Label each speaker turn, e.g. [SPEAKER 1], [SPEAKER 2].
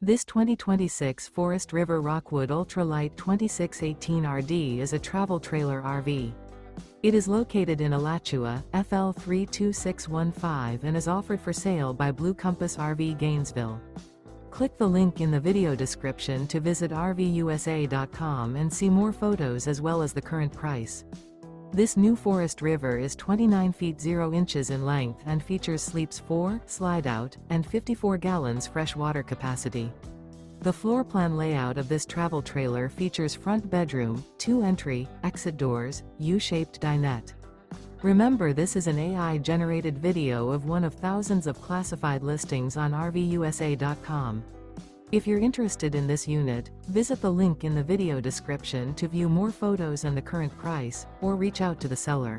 [SPEAKER 1] This 2026 Forest River Rockwood Ultralight 2618RD is a travel trailer RV. It is located in Alachua, FL 32615 and is offered for sale by Blue Compass RV Gainesville. Click the link in the video description to visit RVUSA.com and see more photos as well as the current price. This new Forest River is 29 feet 0 inches in length and features sleeps 4, Slideout, and 54 gallons fresh water capacity. The floor plan layout of this travel trailer features front bedroom, 2 entry, exit doors, U-shaped dinette. Remember, this is an AI-generated video of one of thousands of classified listings on RVUSA.com. If you're interested in this unit, visit the link in the video description to view more photos and the current price, or reach out to the seller.